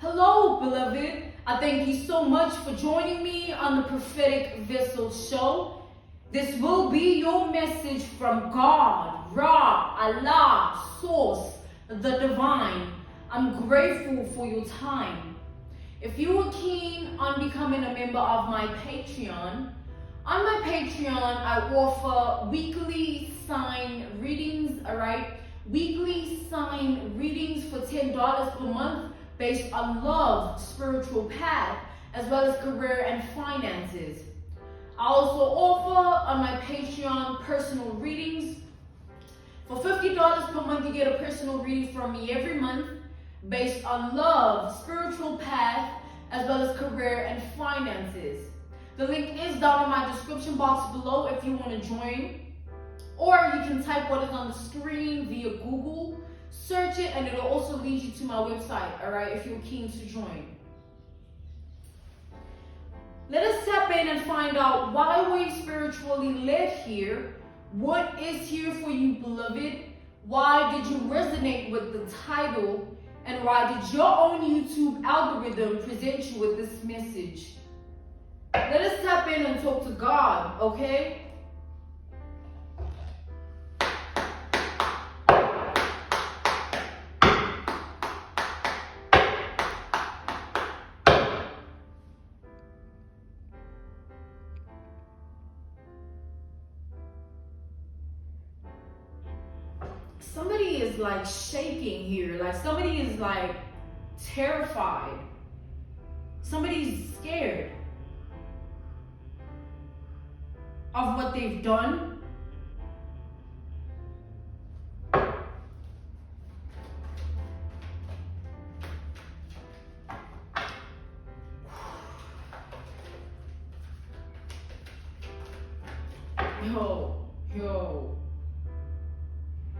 Hello, beloved. I thank you so much for joining me on the Prophetic Vessel Show. This will be your message from God, Ra, Allah, Source, the Divine. I'm grateful for your time. If you are keen on becoming a member of my Patreon, on my Patreon, I offer weekly sign readings, alright? Weekly sign readings for $10 per month based on love, spiritual path, as well as career and finances. I also offer on my Patreon personal readings. For $50 per month, you get a personal reading from me every month based on love, spiritual path, as well as career and finances. The link is down in my description box below if you want to join. Or you can type what is on the screen via Google, search it, and it'll also lead you to my website, alright, if you're keen to join. Let us tap in and find out why we're spiritually led here. What is here for you, beloved? Why did you resonate with the title? And why did your own YouTube algorithm present you with this message? Let us tap in and talk to God, okay? Somebody is like shaking here, like somebody is like terrified. Somebody's scared of what they've done.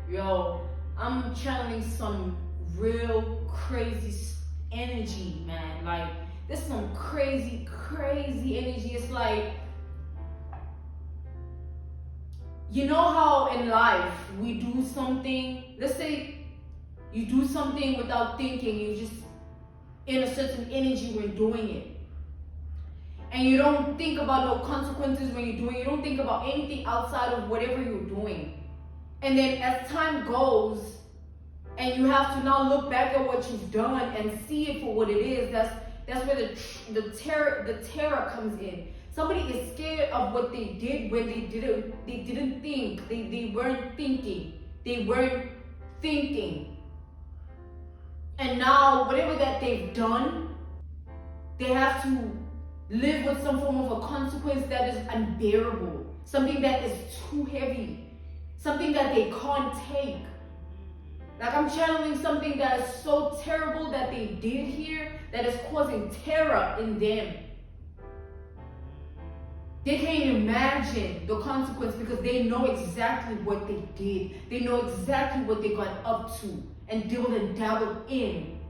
Yo, I'm channeling some real crazy energy, man. Like, there's some crazy energy. It's like, you know how in life we do something, let's say you do something without thinking, you just in a certain energy when doing it. And you don't think about no consequences when you're doing it. You don't think about anything outside of whatever you're doing. And then as time goes, and you have to now look back at what you've done and see it for what it is, that's where the terror comes in. Somebody is scared of what they did when they didn't think. They weren't thinking. They weren't thinking. And now whatever that they've done, they have to live with some form of a consequence that is unbearable. Something that is too heavy. Something that they can't take. Like, I'm channeling something that is so terrible that they did here that is causing terror in them. They can't imagine the consequence because they know exactly what they did. They know exactly what they got up to and dibbled and dabbled in.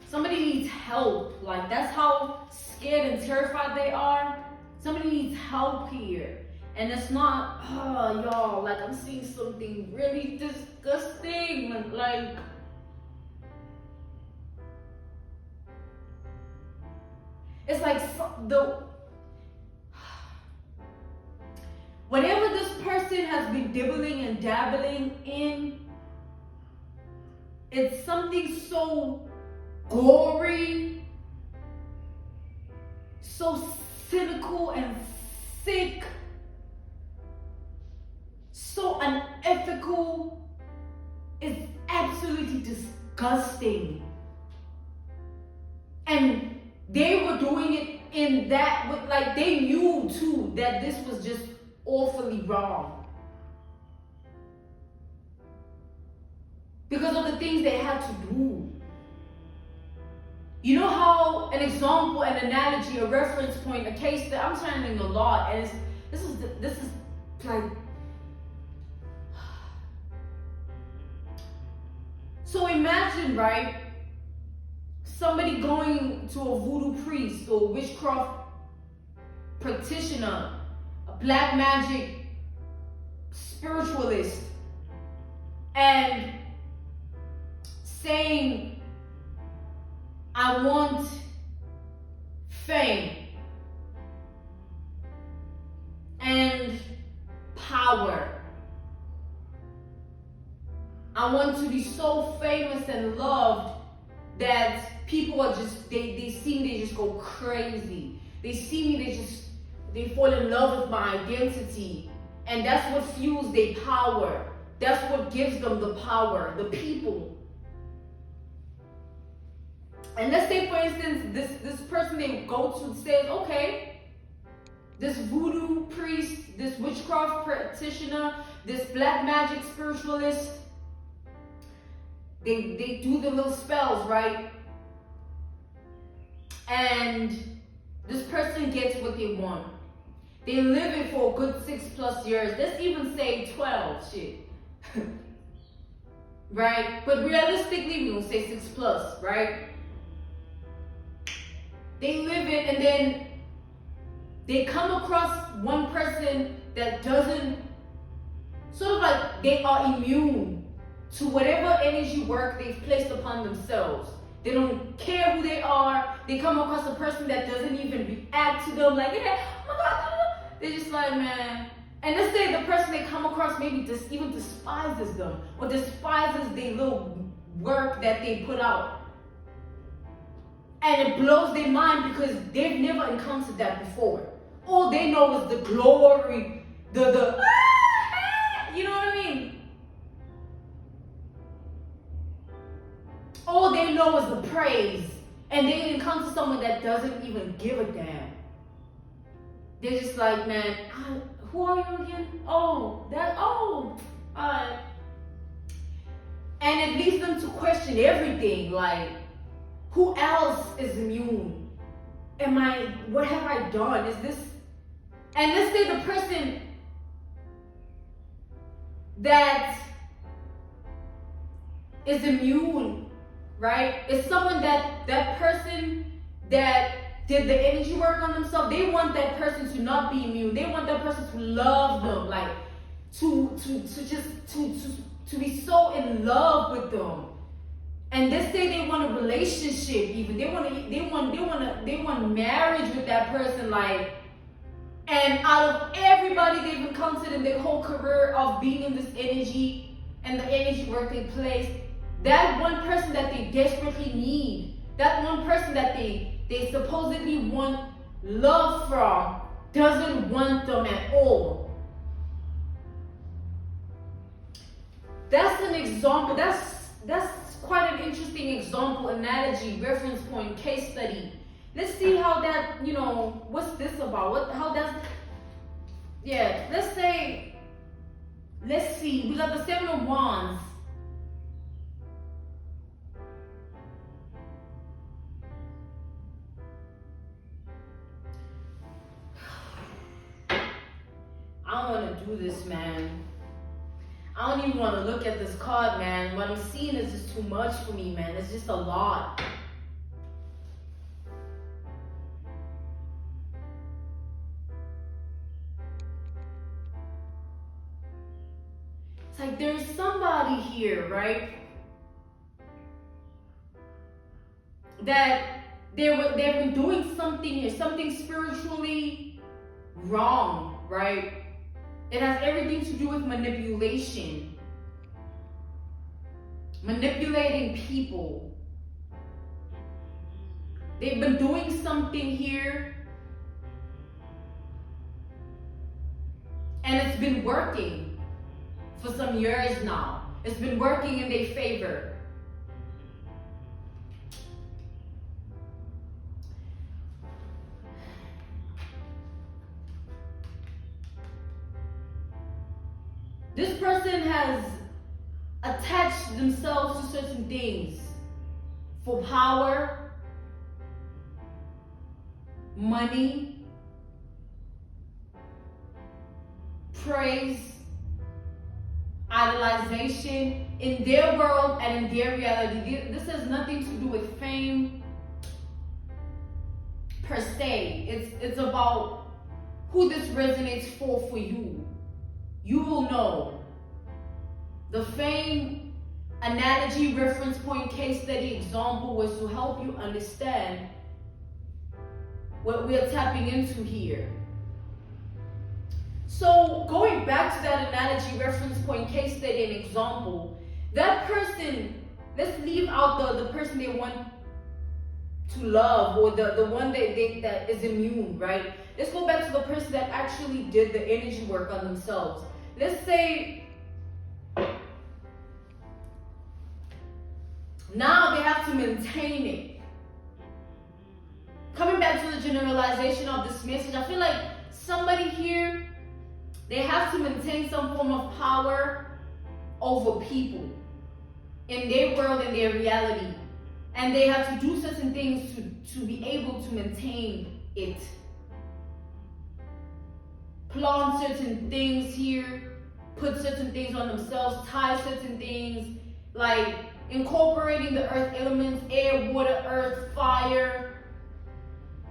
Somebody needs help. Like, that's how scared and terrified they are. Somebody needs help here. And it's not, y'all, like, I'm seeing something really disgusting. Like, it's like whatever this person has been dibbling and dabbling in, it's something so gory, so cynical and sick, so unethical. It's absolutely disgusting. And they were doing it in that, like, they knew too that this was just awfully wrong because of the things they had to do. You know how an example, an analogy, a reference point, a case that I'm channeling a lot, and this is like, so imagine, right, somebody going to a voodoo priest priest or witchcraft practitioner, a black magic spiritualist, and saying, I want fame and power. I want to be so famous and loved that people are just, they see me, they just go crazy. They see me, they fall in love with my identity. And that's what fuels their power. That's what gives them the power, the people. And let's say, for instance, this person they go to says, okay, this voodoo priest, this witchcraft practitioner, this black magic spiritualist, they do the little spells, right? And this person gets what they want. They live it for a good 6+ years. Let's even say 12, shit. Right? But realistically, we gonna say 6+, right? They live it, and then they come across one person that doesn't, sort of like they are immune to whatever energy work they've placed upon themselves. They don't care who they are. They come across a person that doesn't even react to them like, yeah, oh my God. They're just like, man. And let's say the person they come across maybe just even despises them or despises the little work that they put out. And it blows their mind because they've never encountered that before. All they know is the glory, you know what I mean? All they know is the praise. And they encounter someone that doesn't even give a damn. They're just like, man, who are you again? Alright. And it leads them to question everything, like, who else is immune? What have I done? Is this, and let's say the person that is immune, right? Is someone that person that did the energy work on themselves. They want that person to not be immune. They want that person to love them, like to be so in love with them. And let's say they want a relationship, even they want marriage with that person, like. And out of everybody they've encountered in their whole career of being in this energy and the energy work they place, that one person that they desperately need, that one person that they supposedly want love from, doesn't want them at all. That's an example. That's quite an interesting example, analogy, reference point, case study. Let's see how that, what's this about? Let's see, we got the 7 of Wands. I don't want to do this, man. I don't even want to look at this card, man. What I'm seeing is just too much for me, man. It's just a lot. It's like there's somebody here, right? That they've been doing something here, something spiritually wrong, right? It has everything to do with manipulation. Manipulating people. They've been doing something here. And it's been working for some years now. It's been working in their favor. This person has attached themselves to certain things for power, money, praise, idolization in their world and in their reality. This has nothing to do with fame per se. It's about who this resonates for you. You will know. The fame analogy, reference point, case study, example was to help you understand what we're tapping into here. So going back to that analogy, reference point, case study, and example, that person, let's leave out the person they want to love, or the one that is immune, right? Let's go back to the person that actually did the energy work on themselves. Let's say now they have to maintain it. Coming back to the generalization of this message, I feel like somebody here, they have to maintain some form of power over people in their world, in their reality. And they have to do certain things to be able to maintain it. Plant certain things here, put certain things on themselves, tie certain things, like incorporating the earth elements, air, water, earth, fire,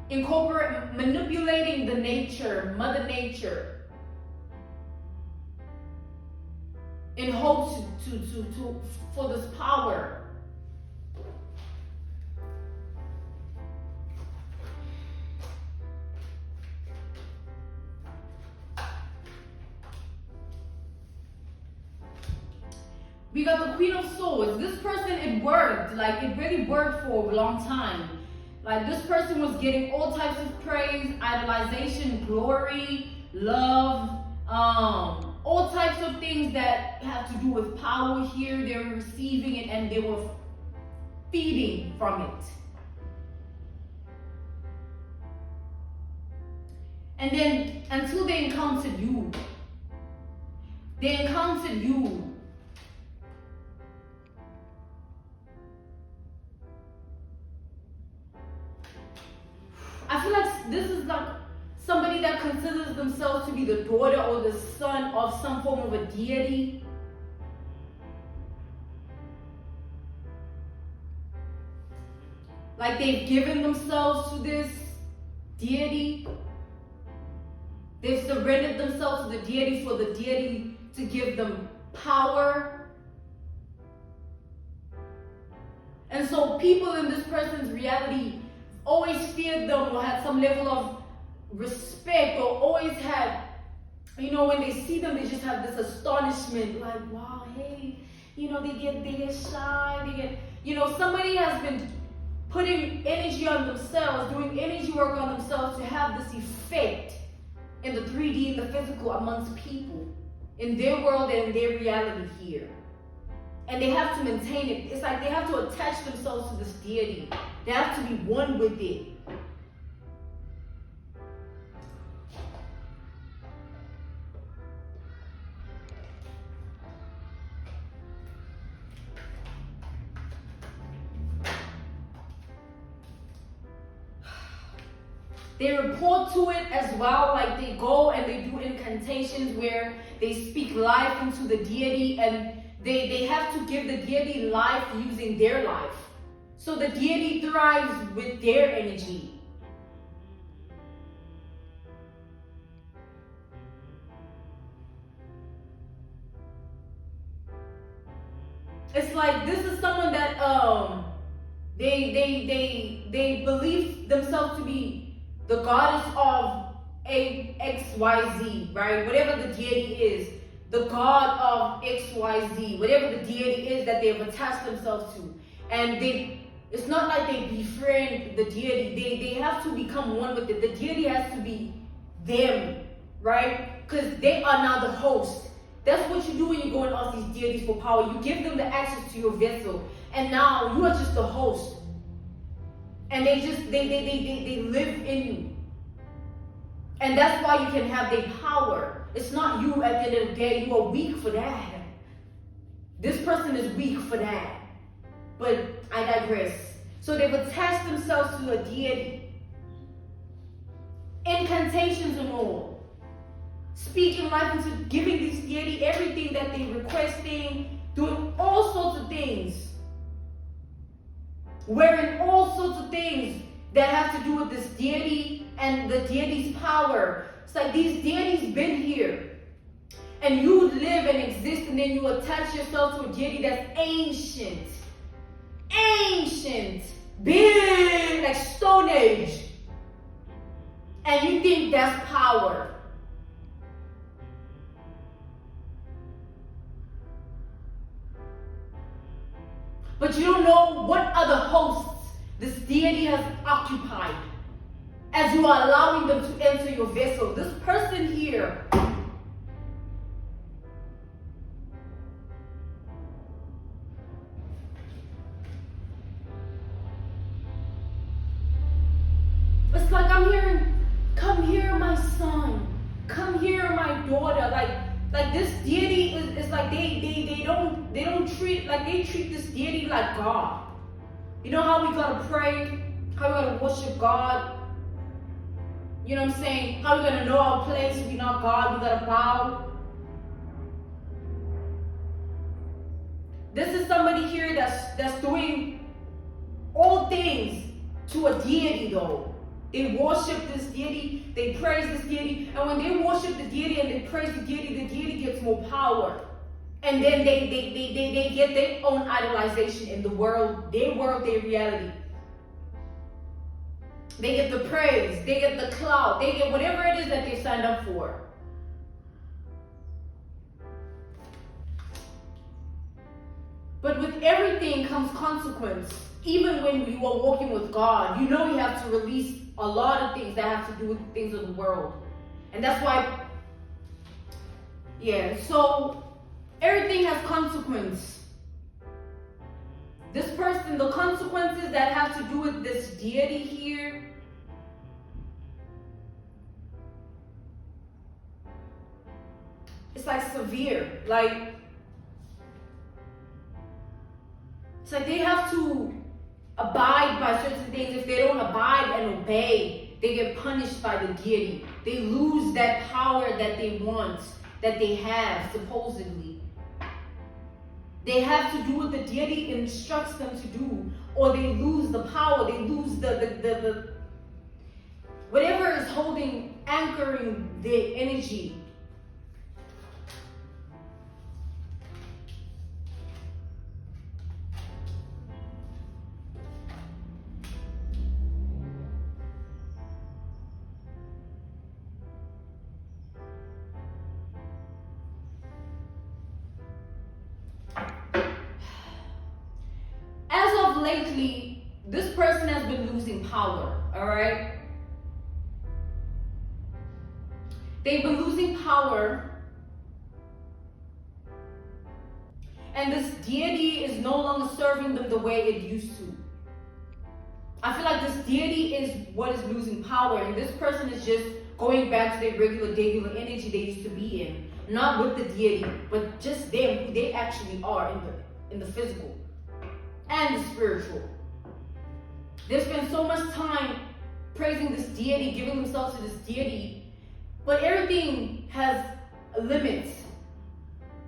manipulating the nature, Mother Nature, in hopes for this power. We got the Queen of Swords. This person, it worked. Like, it really worked for a long time. Like, this person was getting all types of praise, idolization, glory, love, all types of things that have to do with power here. They were receiving it and they were feeding from it. And then, until they encountered you, I feel like this is like somebody that considers themselves to be the daughter or the son of some form of a deity. Like they've given themselves to this deity. They've surrendered themselves to the deity for the deity to give them power. And so people in this person's reality always feared them or had some level of respect, or always had, you know, when they see them, they just have this astonishment, like, wow, hey, you know, they get shy, they get, you know, somebody has been putting energy on themselves, doing energy work on themselves to have this effect in the 3D, in the physical, amongst people, in their world and in their reality here. And they have to maintain it. It's like they have to attach themselves to this deity. They have to be one with it. They report to it as well, like they go and they do incantations where they speak life into the deity, and they have to give the deity life using their life. So the deity thrives with their energy. It's like this is someone that they believe themselves to be the goddess of XYZ, right? Whatever the deity is, the god of XYZ, whatever the deity is that they've attached themselves to. And it's not like they befriend the deity. They have to become one with it. The deity has to be them, right? Because they are now the host. That's what you do when you go and ask these deities for power. You give them the access to your vessel, and now you are just the host. And they live in you. And that's why you can have their power. It's not you at the end of the day. You are weak for that. This person is weak for that. But I digress. So they've attached themselves to a deity. Incantations and all. Speaking life into giving this deity everything that they're requesting. Doing all sorts of things. Wearing all sorts of things. that have to do with this deity and the deity's power. It's like these deities been here. And you live and exist, and then you attach yourself to a deity that's ancient. Ancient. Big, like Stone Age. And you think that's power. But you don't know what other hosts this deity has occupied as you are allowing them to enter your vessel. This person here, it's like I'm hearing, come here, my son. Come here, my daughter. Like this deity is like they don't treat, like they treat this deity like God. You know how we gotta pray, how we gotta worship God. You know what I'm saying? How we gonna know our place? We not God, we gotta bow. This is somebody here that's doing all things to a deity though. They worship this deity, they praise this deity, and when they worship the deity and they praise the deity gets more power. And then they get their own idolization in the world, their reality. They get the praise, they get the clout, they get whatever it is that they signed up for. But with everything comes consequence. Even when you are walking with God, you know you have to release a lot of things that have to do with things of the world. And that's why, yeah, so everything has consequence. This person, the consequences that have to do with this deity here, it's like severe. Like, it's like they have to abide by certain things. If they don't abide and obey, they get punished by the deity. They lose that power that they want, that they have, supposedly. They have to do what the deity instructs them to do, or they lose the power, they lose the whatever is holding, anchoring their energy. Lately, this person has been losing power, all right? They've been losing power, and this deity is no longer serving them the way it used to. I feel like this deity is what is losing power, and this person is just going back to their regular energy they used to be in. Not with the deity, but just them, who they actually are in the physical and the spiritual. They spend so much time praising this deity, giving themselves to this deity, but everything has limits.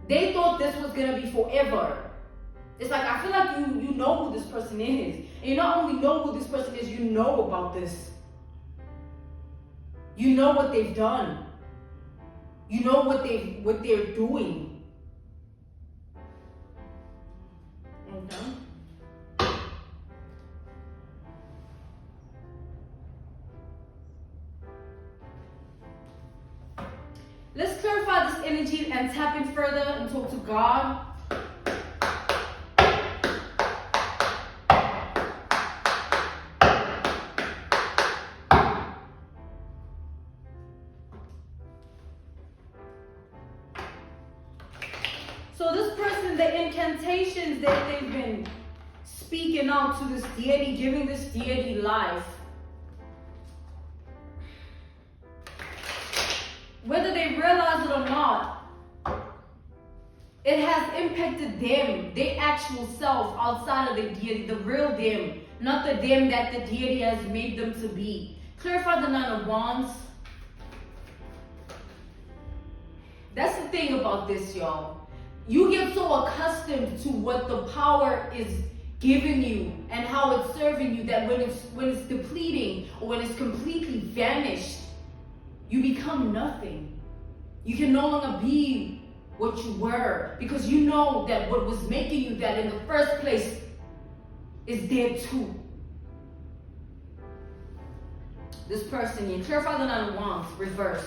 They thought this was gonna be forever. It's like, I feel like you know who this person is. And you not only know who this person is, you know about this. You know what they've done. You know what they're doing. Okay. Let's clarify this energy and tap in further and talk to God. So this person, the incantations that they've been speaking out to this deity, giving this deity life, whether they realize it or not, it has impacted them, their actual self outside of the deity, the real them, not the them that the deity has made them to be. Clarify the Nine of Wands. That's the thing about this, y'all. You get so accustomed to what the power is giving you and how it's serving you, that when it's depleting or when it's completely vanished, you become nothing. You can no longer be what you were, because you know that what was making you that in the first place is there too. This person here, clarify the Nine of Wands, reverse.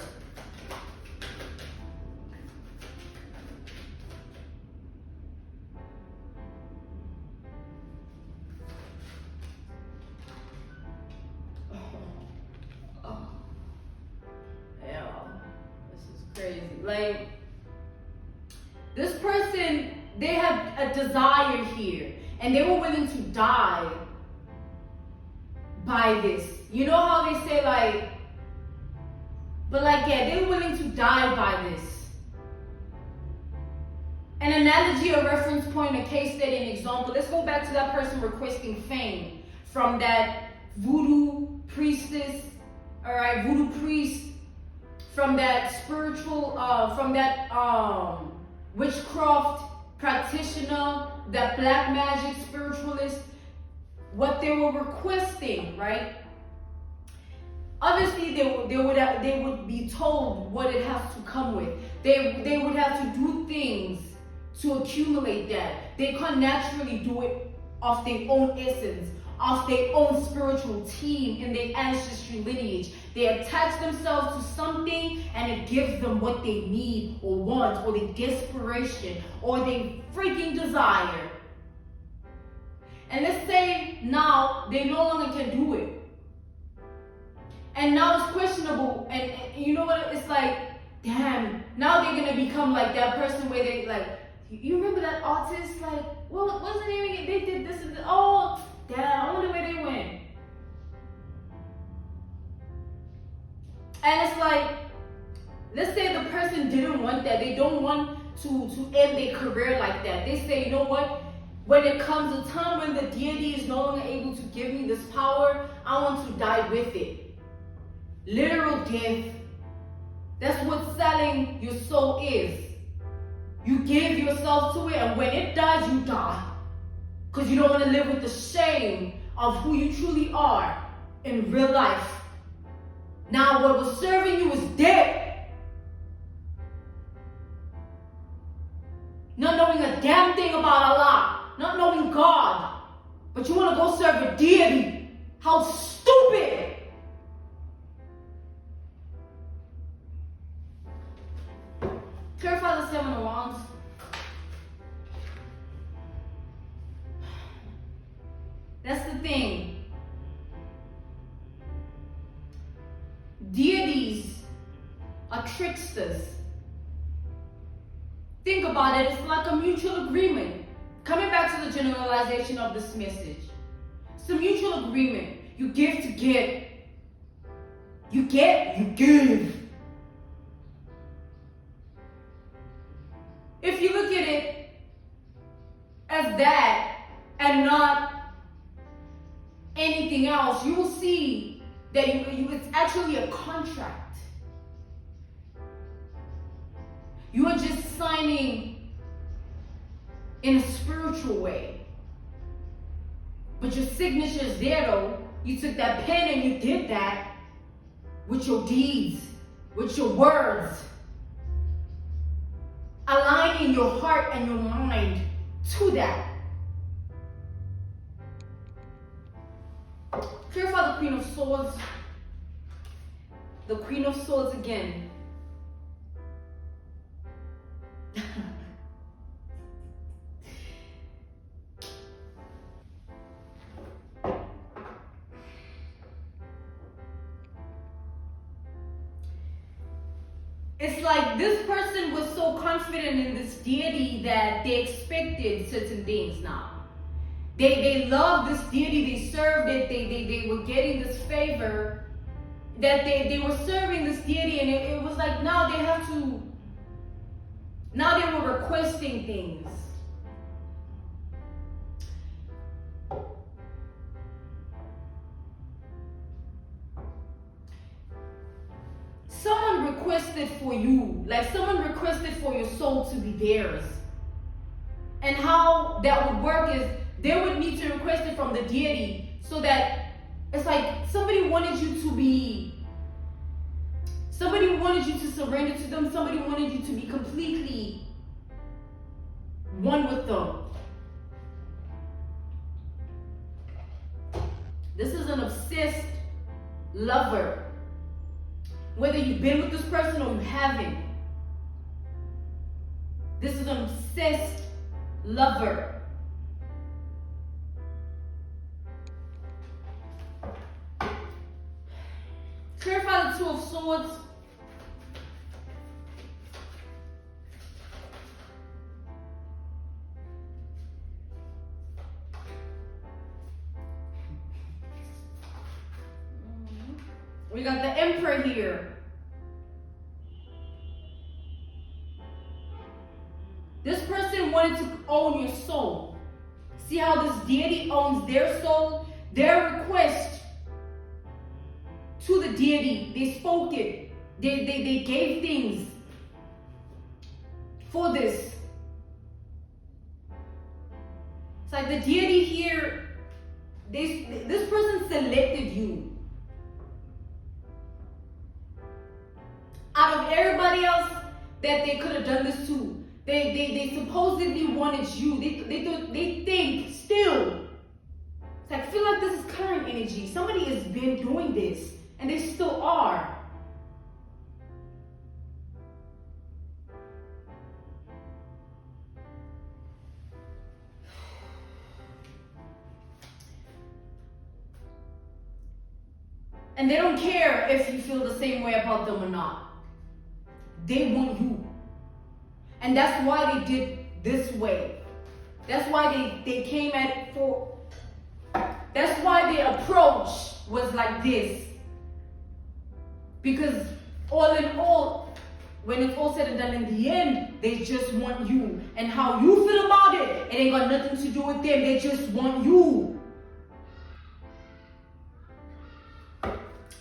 Like, this person, they had a desire here, and they were willing to die by this. You know how they say, like, but like, yeah, they were willing to die by this. An analogy, a reference point, a case study, an example. Let's go back to that person requesting fame from that voodoo priestess, all right, voodoo priest, from that spiritual, from that witchcraft practitioner, that black magic spiritualist, what they were requesting, right? Obviously, they would be told what it has to come with. They would have to do things to accumulate that. They can't naturally do it of their own essence, of their own spiritual team in their ancestry lineage. They attach themselves to something and it gives them what they need or want, or their desperation or their freaking desire. And let's say now they no longer can do it. And now it's questionable, and you know what, it's like, damn, now they're gonna become like that person where they like, you remember that artist, like, well, wasn't even, they did this and this, oh, damn, I wonder where they went. And it's like, let's say the person didn't want that. They don't want to end their career like that. They say, you know what? When it comes a time when the deity is no longer able to give me this power, I want to die with it. Literal death. That's what selling your soul is. You give yourself to it, and when it dies, you die. Because you don't want to live with the shame of who you truly are in real life. Now, what was serving you is dead. Not knowing a damn thing about Allah, not knowing God, but you want to go serve a deity. How stupid! Clarify the Seven of Wands. That's the thing. Deities are tricksters. Think about it, it's like a mutual agreement. Coming back to the generalization of this message. It's a mutual agreement. You give to get. You get, you give. If you look at it as that and not anything else, you will see that it's actually a contract. You are just signing in a spiritual way. But your signature is there though. You took that pen and you did that with your deeds, with your words. Aligning your heart and your mind to that. Clarify the Queen of Swords. The Queen of Swords again. It's like this person was so confident in this deity that they expected certain things now. They loved this deity, they served it, they were getting this favor, that they were serving this deity, and it was like now they have to, now they were requesting things. Someone requested for you, like someone requested for your soul to be theirs. And how that would work is they would need to request it from the deity, so that it's like somebody wanted you to surrender to them, somebody wanted you to be completely one with them. This is an obsessed lover. Whether you've been with this person or you haven't, this is an obsessed lover. Clarify the Two of Swords. We got the Emperor here. This person wanted to own your soul. See how this deity owns their soul? Their request to the deity, they spoke it. They gave things for this. It's like the deity here, this person selected you. Out of everybody else that they could have done this to, they supposedly wanted you. They think still. It's like, I feel like this is current energy. Somebody has been doing this, and they still are. And they don't care if you feel the same way about them or not. They want you. And that's why they did this way. That's why they came at it for. That's why their approach was like this. Because all in all, when it's all said and done in the end, they just want you. And how you feel about it, it ain't got nothing to do with them. They just want you.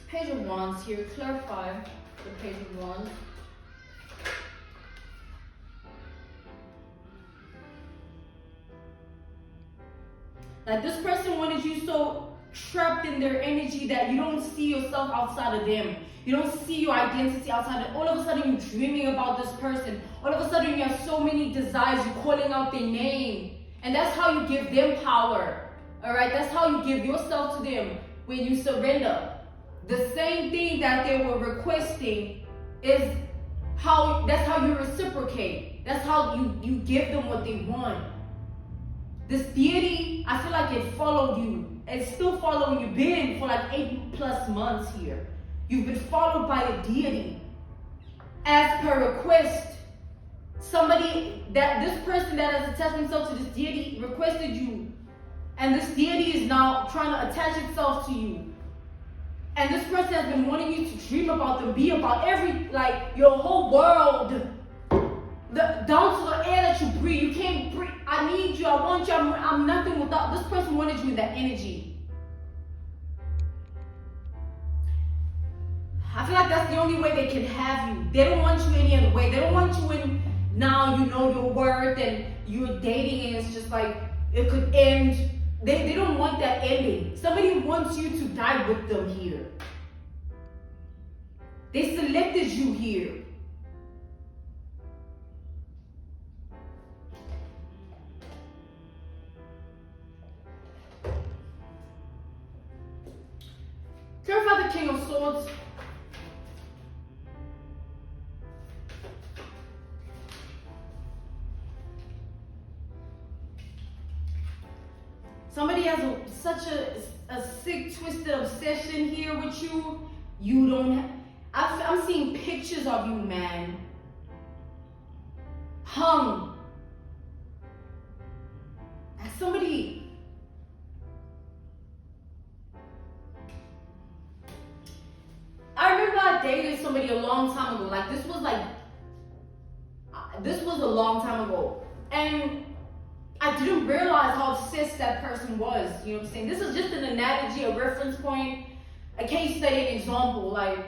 Page of Wands here. Clarify the Page of Wands. Like this person wanted you so trapped in their energy that you don't see yourself outside of them. You don't see your identity outside of. All of a sudden you're dreaming about this person. All of a sudden you have so many desires. You're calling out their name. And that's how you give them power. Alright? That's how you give yourself to them when you surrender. The same thing that they were requesting is how, that's how you reciprocate. That's how you give them what they want. This deity, I feel like it followed you. It's still following you. Been for like 8+ months here. You've been followed by a deity. As per request, this person that has attached himself to this deity requested you. And this deity is now trying to attach itself to you. And this person has been wanting you to dream about them, be about your whole world. Down to the air that you breathe. You can't breathe. I need you. I want you. I'm nothing without. This person wanted you in that energy. I feel like that's the only way they can have you. They don't want you any other way. They don't want you in now you know your worth and you're dating and it's just like it could end. They don't want that ending. Somebody wants you to die with them here. They selected you here. Clarify the King of Swords. Somebody has such a sick, twisted obsession here with you. You don't have, I'm seeing pictures of you, man. Hung. And somebody. I remember I dated somebody a long time ago. This was a long time ago. And I didn't realize how obsessed that person was. You know what I'm saying? This is just an analogy, a reference point, a case study, an example. Like,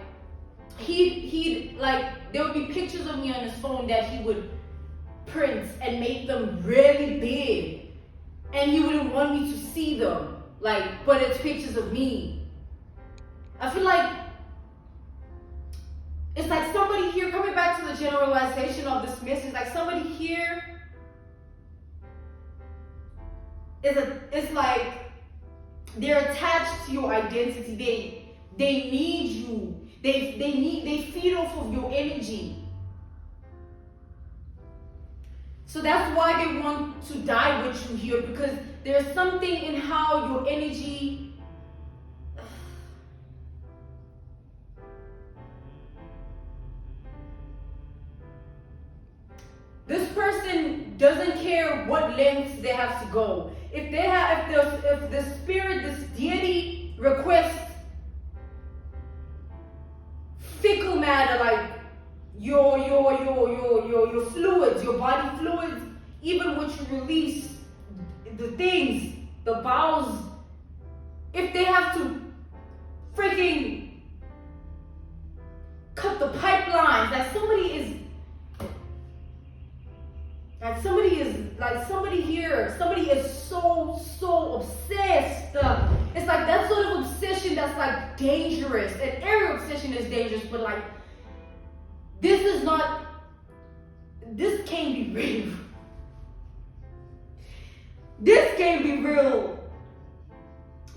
there would be pictures of me on his phone that he would print and make them really big. and he wouldn't want me to see them. Like, but it's pictures of me. I feel like it's like somebody here, coming back to the generalization of this message, like somebody here it's like they're attached to your identity. They need you. They feed off of your energy. So that's why they want to die with you here, because there's something in how your energy this person doesn't care what lengths they have to go. If the spirit, this deity requests fickle matter, like your fluids, your body fluids, even what you release, the things, the bowels, if they have to freaking cut the pipelines, somebody is so obsessed. It's like that sort of obsession that's like dangerous. And every obsession is dangerous, but like this can't be real. This can't be real.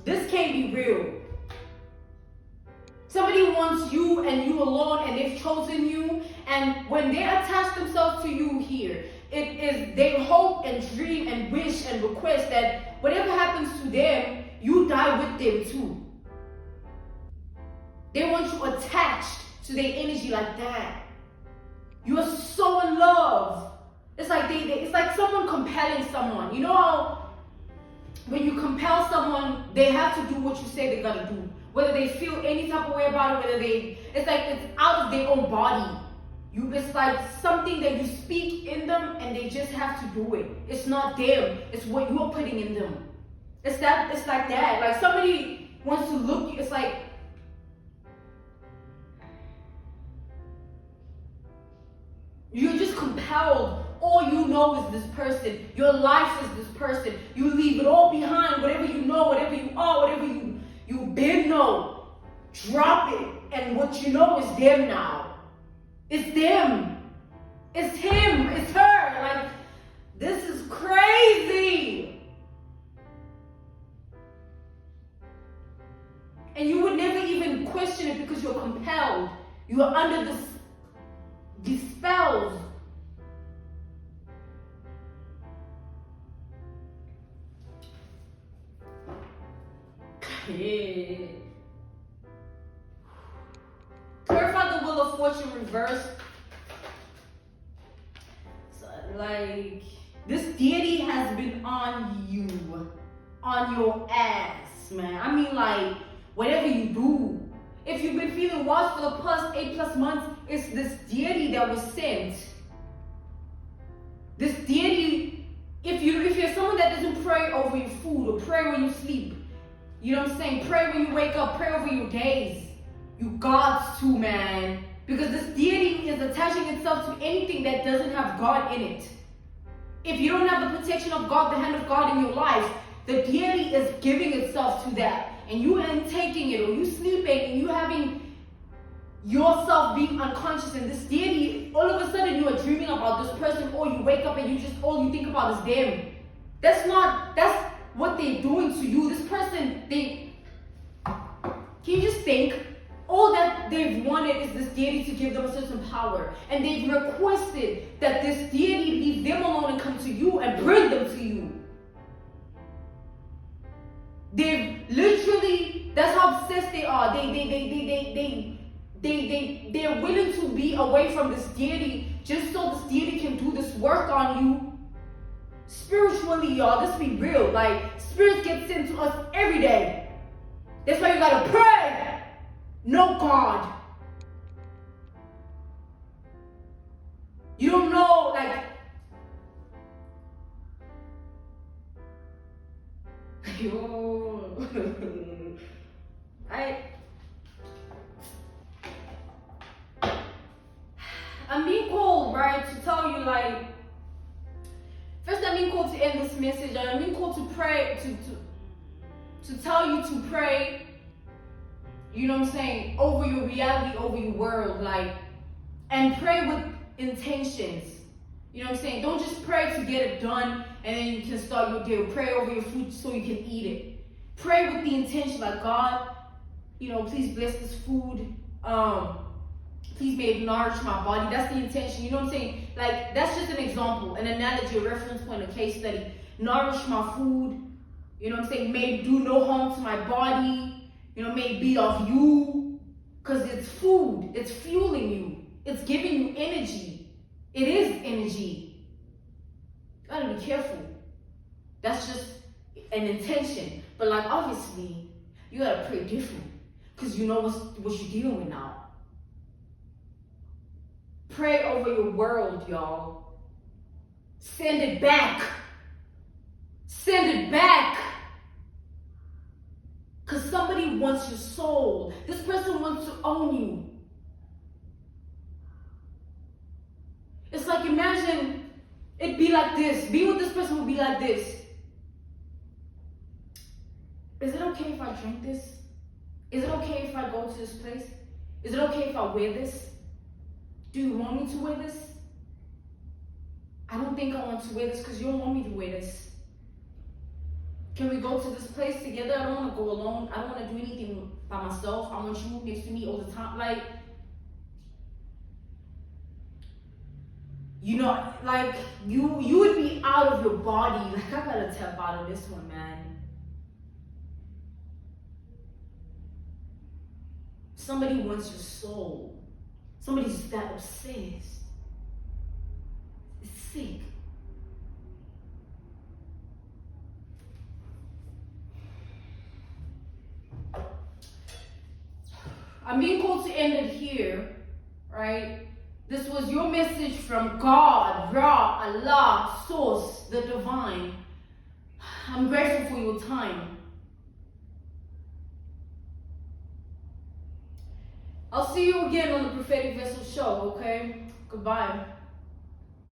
This can't be real. Somebody wants you and you alone, and they've chosen you, and when they attach themselves to you here, it is they hope and dream and wish and request that whatever happens to them, you die with them too. They want you attached to their energy like that. You are so in love. It's like it's like someone compelling someone. You know how when you compel someone, they have to do what you say they're gonna do. Whether they feel any type of way about it, it's like it's out of their own body. It's like something that you speak in them and they just have to do it. It's not them, it's what you're putting in them. It's like that. Like somebody wants to look, it's like you're just compelled. All you know is this person. Your life is this person. You leave it all behind, whatever you know, whatever you are, whatever you been know. Drop it. And what you know is them now. It's them. It's him. It's her. Like, this is crazy. And you would never even question it because you're compelled. You are under these spells. Yeah. Clarify the wheel of fortune reversed. So, like, this deity has been on you, on your ass, man. I mean, like, whatever you do. If you've been feeling lost for the past 8+ months, it's this deity that was sent. This deity, if you're someone that doesn't pray over your food or pray when you sleep, you know what I'm saying? Pray when you wake up, pray over your days. You got to, man. Because this deity is attaching itself to anything that doesn't have God in it. If you don't have the protection of God, the hand of God in your life, the deity is giving itself to that. And you ain't taking it, or you sleeping and you having yourself being unconscious, and this deity, all of a sudden you are dreaming about this person, or you wake up and all you think about is them. That's what they're doing to you. This person, can you just think? All that they've wanted is this deity to give them a certain power. And they've requested that this deity leave them alone and come to you and bring them to you. They've literally, that's how obsessed they are. They're willing to be away from this deity just so this deity can do this work on you. Spiritually, y'all, let's be real. Like, spirits get sent to us every day. That's why you gotta pray. Know God. You don't know, like, yo, I'm being called, right, to tell you, like, first and I mean called to end this message. I mean called to pray, to tell you to pray, you know what I'm saying, over your reality, over your world, like, and pray with intentions. You know what I'm saying? Don't just pray to get it done and then you can start your day. Pray over your food so you can eat it. Pray with the intention, like, God, you know, please bless this food. Please may it nourish my body. That's the intention. You know what I'm saying? Like, that's just an example, an analogy, a reference point, a case study. Nourish my food. You know what I'm saying? May it do no harm to my body. You know, may it be of you. Because it's food. It's fueling you. It's giving you energy. It is energy. You gotta be careful. That's just an intention. But like, obviously, you gotta pray different. Because you know what you're dealing with now. Pray over your world, y'all. Send it back. Send it back. Because somebody wants your soul. This person wants to own you. It's like, imagine it be like this. Be with this person would be like this. Is it okay if I drink this? Is it okay if I go to this place? Is it okay if I wear this? Do you want me to wear this? I don't think I want to wear this because you don't want me to wear this. Can we go to this place together? I don't want to go alone. I don't want to do anything by myself. I want you next to me all the time. Like, you know, like, you would be out of your body. Like, I gotta tap out of this one, man. Somebody wants your soul. Somebody's that obsessed. It's sick. I'm being called to end it here, right? This was your message from God, Ra, Allah, Source, the Divine. I'm grateful for your time. I'll see you again on the Prophetic Vessel Show, okay? Goodbye.